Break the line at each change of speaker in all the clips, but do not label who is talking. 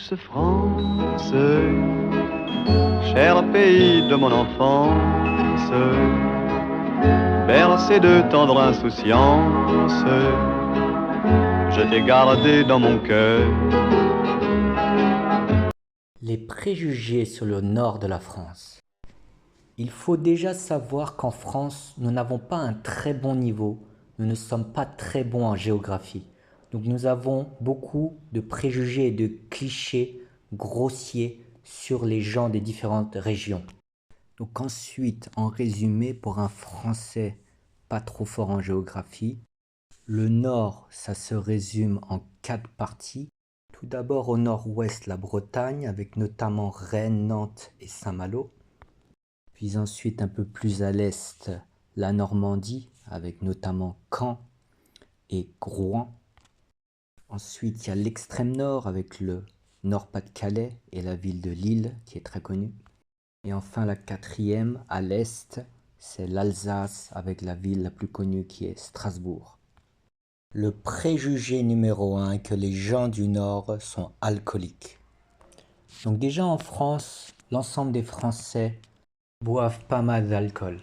douce France, cher pays de mon enfance, bercé de tendre insouciance, je t'ai gardé dans mon cœur.
Les préjugés sur le nord de la France. Il faut déjà savoir qu'en France, nous n'avons pas un très bon niveau, nous ne sommes pas très bons en géographie. Donc nous avons beaucoup de préjugés et de clichés grossiers sur les gens des différentes régions. Donc ensuite, en résumé, pour un Français pas trop fort en géographie, le nord, ça se résume en 4 parties. Tout d'abord au nord-ouest, la Bretagne, avec notamment Rennes, Nantes et Saint-Malo. Puis ensuite, un peu plus à l'est, la Normandie, avec notamment Caen et Rouen. Ensuite, il y a l'extrême nord, avec le Nord-Pas-de-Calais et la ville de Lille, qui est très connue. Et enfin, la quatrième, à l'est, c'est l'Alsace, avec la ville la plus connue qui est Strasbourg. Le préjugé numéro 1 est que les gens du Nord sont alcooliques. Donc déjà en France, l'ensemble des Français boivent pas mal d'alcool.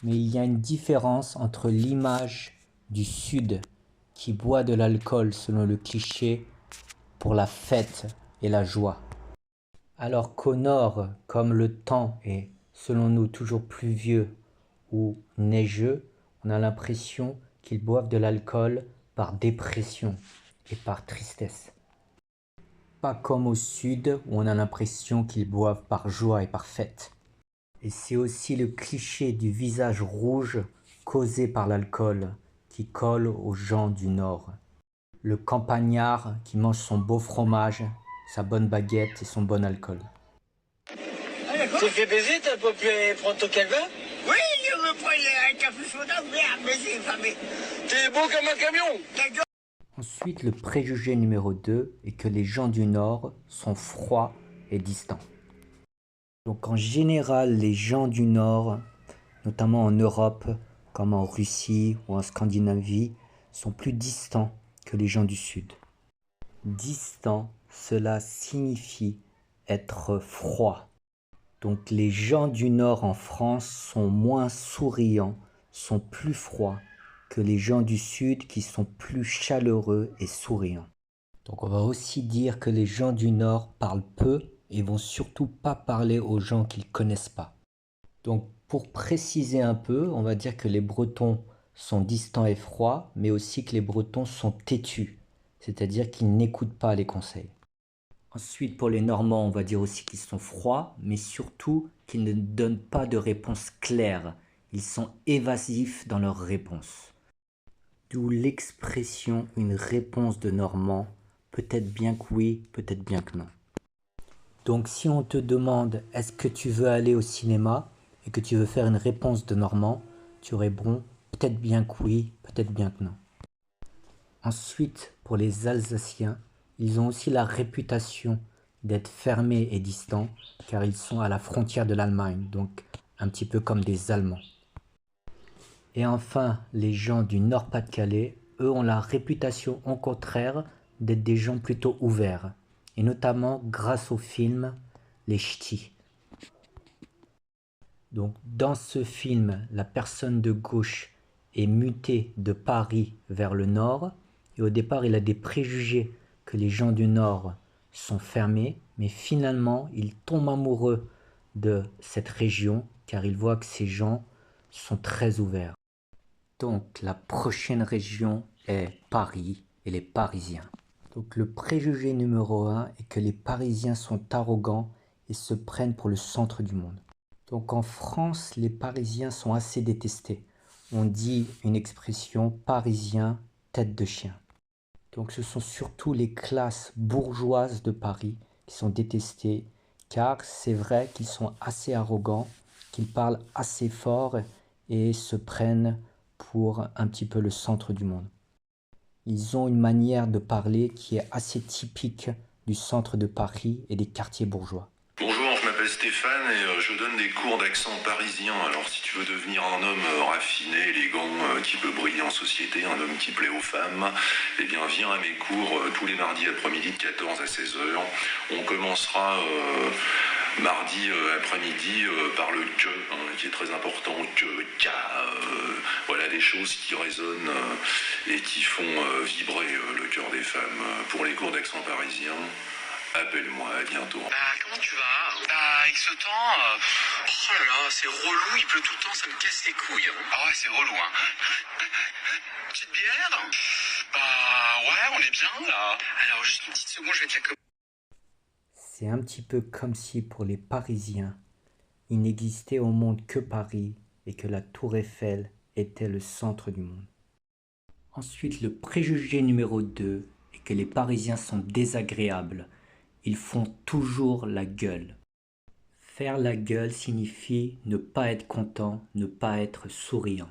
Mais il y a une différence entre l'image du Sud qui boit de l'alcool selon le cliché pour la fête et la joie. Alors qu'au Nord, comme le temps est selon nous toujours pluvieux ou neigeux, on a l'impression qu'ils boivent de l'alcool par dépression et par tristesse. Pas comme au Sud où on a l'impression qu'ils boivent par joie et par fête. Et c'est aussi le cliché du visage rouge causé par l'alcool qui colle aux gens du Nord. Le campagnard qui mange son beau fromage, sa bonne baguette et son bon alcool.
Tu fais baiser, t'as pas pu aller prendre ton calvin?
Oui, je me prenais un café soda, merde, mais c'est famé.
T'es beau comme un camion!
Ensuite, le préjugé numéro 2 est que les gens du Nord sont froids et distants. Donc en général, les gens du Nord, notamment en Europe, comme en Russie ou en Scandinavie, sont plus distants que les gens du Sud. Distant, cela signifie être froid. Donc les gens du Nord en France sont moins souriants, sont plus froids que les gens du Sud qui sont plus chaleureux et souriants. Donc on va aussi dire que les gens du Nord parlent peu et vont surtout pas parler aux gens qu'ils connaissent pas. Donc pour préciser un peu, on va dire que les Bretons sont distants et froids, mais aussi que les Bretons sont têtus, c'est-à-dire qu'ils n'écoutent pas les conseils. Ensuite, pour les Normands, on va dire aussi qu'ils sont froids, mais surtout qu'ils ne donnent pas de réponse claire. Ils sont évasifs dans leurs réponses. D'où l'expression une réponse de Normand, peut-être bien que oui, peut-être bien que non. Donc si on te demande est-ce que tu veux aller au cinéma et que tu veux faire une réponse de Normand, tu réponds peut-être bien que oui, peut-être bien que non. Ensuite, pour les Alsaciens, ils ont aussi la réputation d'être fermés et distants car ils sont à la frontière de l'Allemagne, donc un petit peu comme des Allemands. Et enfin, les gens du Nord-Pas-de-Calais, eux ont la réputation au contraire d'être des gens plutôt ouverts, et notamment grâce au film Les Ch'tis. Donc dans ce film, la personne de gauche est mutée de Paris vers le Nord, et au départ il a des préjugés que les gens du Nord sont fermés, mais finalement il tombe amoureux de cette région car il voit que ces gens sont très ouverts. Donc la prochaine région est Paris et les Parisiens. Donc le préjugé numéro 1 est que les Parisiens sont arrogants et se prennent pour le centre du monde. Donc en France, les Parisiens sont assez détestés. On dit une expression parisien, tête de chien. Donc ce sont surtout les classes bourgeoises de Paris qui sont détestées car c'est vrai qu'ils sont assez arrogants, qu'ils parlent assez fort et se prennent pour un petit peu le centre du monde. Ils ont une manière de parler qui est assez typique du centre de Paris et des quartiers bourgeois.
Bonjour, je m'appelle Stéphane et je donne des cours d'accent parisien. Alors si tu veux devenir un homme raffiné, élégant, qui peut briller en société, un homme qui plaît aux femmes, eh bien viens à mes cours tous les mardis après-midi de 14 à 16 heures. On commencera mardi après-midi par le que, qui est très important, voilà des choses qui résonnent et qui font vibrer le cœur des femmes. Pour les cours d'accent parisien, appelle-moi, à bientôt.
Comment tu vas? Avec ce temps, oh là là, c'est relou, il pleut tout le temps, ça me casse les couilles. Ah ouais, c'est relou, hein. Petite bière? Ouais, on est bien là. Alors juste une petite seconde, je vais te la commander.
C'est un petit peu comme si pour les Parisiens, il n'existait au monde que Paris et que la Tour Eiffel était le centre du monde. Ensuite, le préjugé numéro 2 est que les Parisiens sont désagréables. Ils font toujours la gueule. Faire la gueule signifie ne pas être content, ne pas être souriant.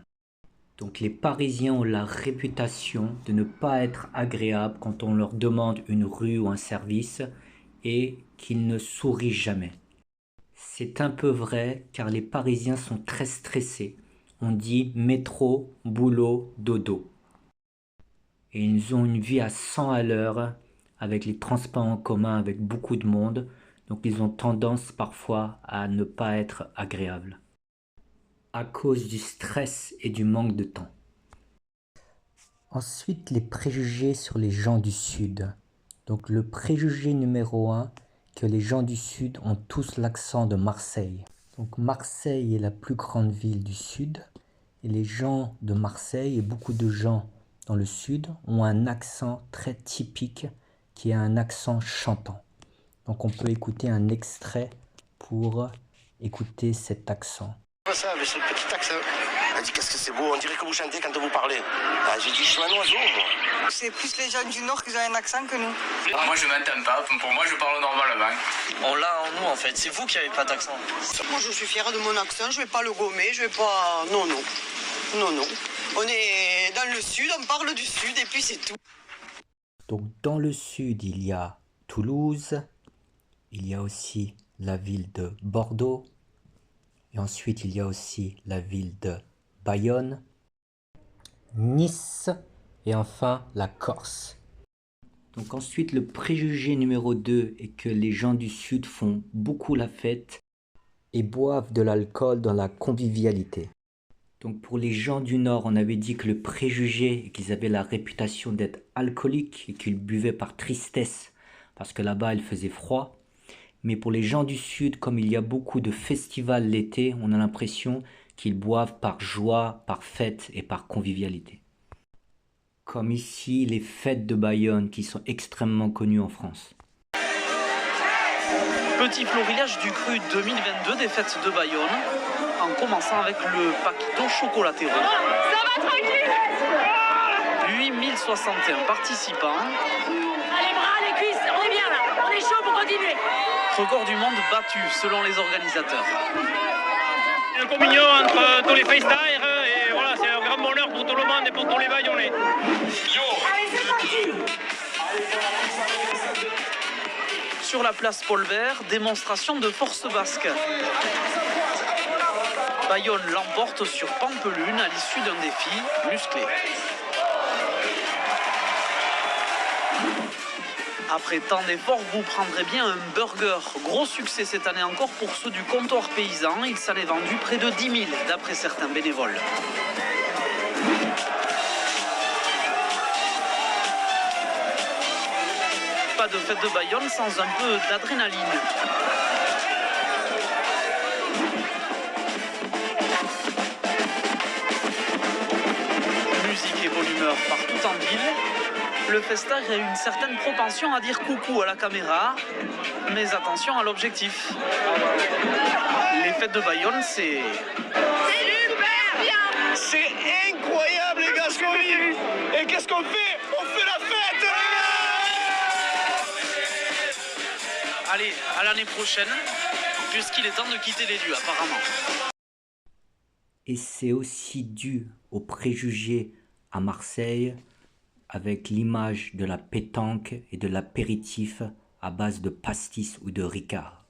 Donc les Parisiens ont la réputation de ne pas être agréables quand on leur demande une rue ou un service et qu'ils ne sourient jamais. C'est un peu vrai car les Parisiens sont très stressés. On dit métro, boulot, dodo. Et ils ont une vie à 100 à l'heure avec les transports en commun, avec beaucoup de monde. Donc ils ont tendance parfois à ne pas être agréables à cause du stress et du manque de temps. Ensuite, les préjugés sur les gens du Sud. Donc le préjugé numéro 1, que les gens du Sud ont tous l'accent de Marseille. Donc Marseille est la plus grande ville du Sud et les gens de Marseille et beaucoup de gens dans le Sud ont un accent très typique qui est un accent chantant. Donc on peut écouter un extrait pour écouter cet accent.
Ça, avec ce petit accent. Elle dit qu'est-ce que c'est beau, on dirait que vous chantez quand vous parlez. J'ai dit je suis un oiseau, moi.
C'est plus les gens du Nord qui ont un accent que nous.
Moi je m'entends pas, pour moi je parle normalement.
On l'a en nous en fait, c'est vous qui avez pas d'accent.
Moi je suis fière de mon accent, je vais pas le gommer, je vais pas... Non. On est dans le Sud, on parle du Sud et puis c'est tout.
Donc dans le Sud, il y a Toulouse, il y a aussi la ville de Bordeaux, et ensuite il y a aussi la ville de Bayonne, Nice et enfin la Corse. Donc ensuite le préjugé numéro 2 est que les gens du Sud font beaucoup la fête et boivent de l'alcool dans la convivialité. Donc pour les gens du Nord, on avait dit que le préjugé est qu'ils avaient la réputation d'être alcooliques et qu'ils buvaient par tristesse parce que là-bas il faisait froid. Mais pour les gens du Sud, comme il y a beaucoup de festivals l'été, on a l'impression qu'ils boivent par joie, par fête et par convivialité. Comme ici, les fêtes de Bayonne qui sont extrêmement connues en France.
Petit florilège du cru 2022 des fêtes de Bayonne, en commençant avec le paquito chocolaté rond.
Ça va tranquille.
8061 participants.
Les bras, les cuisses, on est bien là, on est chaud pour continuer.
Record du monde battu selon les organisateurs.
Une communion entre tous les FaceTime et voilà, c'est un grand bonheur pour tout le monde et pour tous les Bayonnais.
Allez, c'est parti.
Sur la place Paul Bert, démonstration de force basque. Bayonne l'emporte sur Pampelune à l'issue d'un défi musclé. Après tant d'efforts, vous prendrez bien un burger. Gros succès cette année encore pour ceux du comptoir paysan. Il s'en est vendu près de 10 000 d'après certains bénévoles. Pas de fête de Bayonne sans un peu d'adrénaline. Musique et bonne humeur partout en ville. Le festard a une certaine propension à dire coucou à la caméra, mais attention à l'objectif. Les fêtes de Bayonne, c'est...
Super bien.
C'est incroyable les gars ce qu'on vit. Et qu'est-ce qu'on fait? On fait la fête.
Allez, à l'année prochaine, puisqu'il est temps de quitter les lieux apparemment.
Et c'est aussi dû aux préjugés à Marseille, avec l'image de la pétanque et de l'apéritif à base de pastis ou de ricard.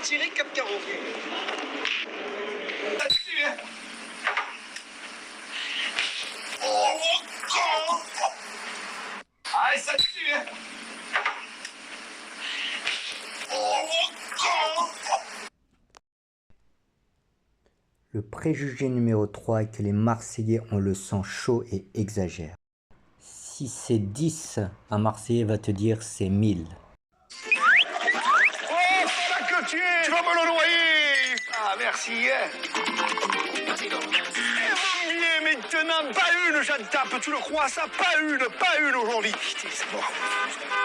tirer 4 carreaux. Ça tire. Allez, ça tire.
Le préjugé numéro 3 est que les Marseillais ont le sang chaud et exagèrent. Si c'est 10, un Marseillais va te dire c'est 1000.
Oh, voilà que tu es. Tu vas me le noyer. Ah, merci. Et maintenant, pas une, j'en tape, tu le crois ça? Pas une aujourd'hui. Putain, c'est mort.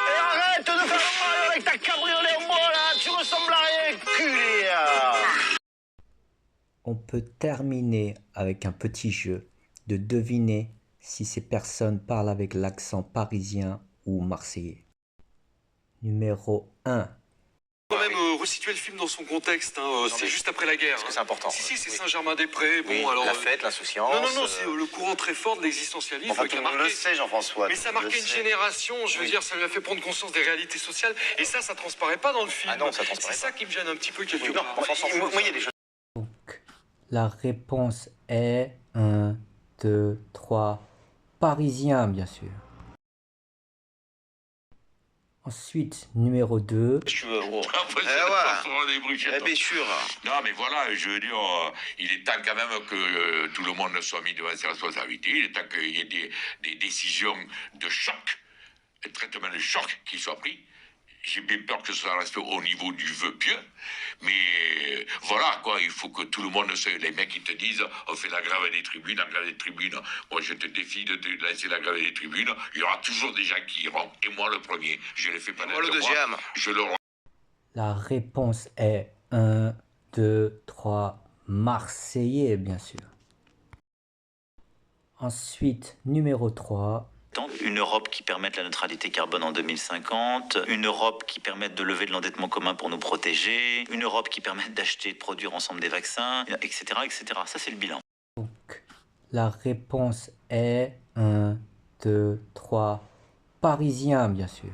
Et arrête de faire le mal avec ta cabriolet au moi, là. Tu ressembles à rien, culé.
On peut terminer avec un petit jeu de deviner si ces personnes parlent avec l'accent parisien ou marseillais. Numéro 1.
Quand même resituer le film dans son contexte, hein, c'est juste après la guerre.
Parce que c'est important.
Si, c'est Saint-Germain-des-Prés.
Oui,
Bon, alors,
la fête, l'insouciance.
Non, c'est le courant très fort de l'existentialisme.
Enfin, tout le monde le sait, Jean-François.
Mais ça marquait une génération, je veux dire, ça lui a fait prendre conscience des réalités sociales. Et ça transparaît pas dans le film.
Ah non, ça transparaît
C'est ça qui me gêne un petit peu quelque
Oui,
part.
non, on s'en fout. Moi, il y a des choses.
Donc, la réponse est 1, 2, 3. Parisien, bien sûr. Ensuite, numéro 2.
Tu veux, gros.
Bien sûr.
Non, mais voilà, je veux dire, il est temps quand même que tout le monde soit mis devant ses responsabilités. Il est temps qu'il y ait des décisions de choc, un traitement de choc qui soit pris. J'ai bien peur que ça reste au niveau du vœu pieux. Mais voilà, quoi, il faut que tout le monde se... Les mecs, qui te disent, on fait la grève des tribunes, la grève des tribunes. Moi, je te défie de lancer la grève des tribunes. Il y aura toujours des gens qui iront. Et moi, le premier, je les fais pas
Moi, le deuxième.
Je le...
La réponse est 1, 2, 3. Marseillais, bien sûr. Ensuite, numéro 3.
Une Europe qui permette la neutralité carbone en 2050, une Europe qui permette de lever de l'endettement commun pour nous protéger, une Europe qui permette d'acheter et de produire ensemble des vaccins, etc. etc. Ça, c'est le bilan.
Donc, la réponse est 1, 2, 3. Parisien, bien sûr.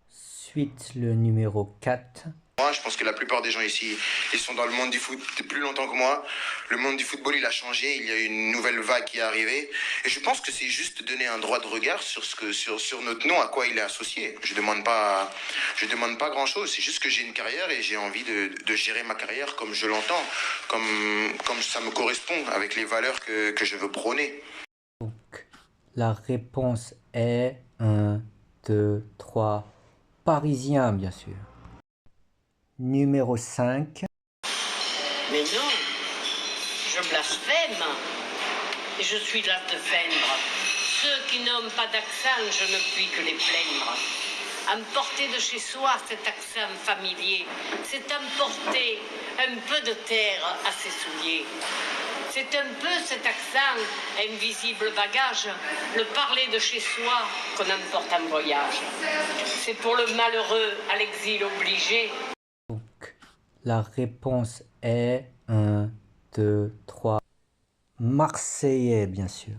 Ensuite, le numéro 4.
Moi, je pense que la plupart des gens ici, ils sont dans le monde du foot plus longtemps que moi. Le monde du football, il a changé. Il y a une nouvelle vague qui est arrivée. Et je pense que c'est juste donner un droit de regard sur notre nom, à quoi il est associé. Je demande pas grand-chose. C'est juste que j'ai une carrière et j'ai envie de gérer ma carrière comme je l'entends, comme ça me correspond avec les valeurs que je veux prôner.
Donc, la réponse est 1, 2, 3. Parisien, bien sûr. Numéro 5.
Mais non, je blasphème. Et je suis las de feindre. Ceux qui n'ont pas d'accent, je ne puis que les plaindre. Emporter de chez soi cet accent familier, c'est emporter un peu de terre à ses souliers. C'est un peu cet accent, invisible bagage, le parler de chez soi qu'on emporte en voyage. C'est pour le malheureux à l'exil obligé.
Donc, la réponse est 1, 2, 3. Marseillais, bien sûr.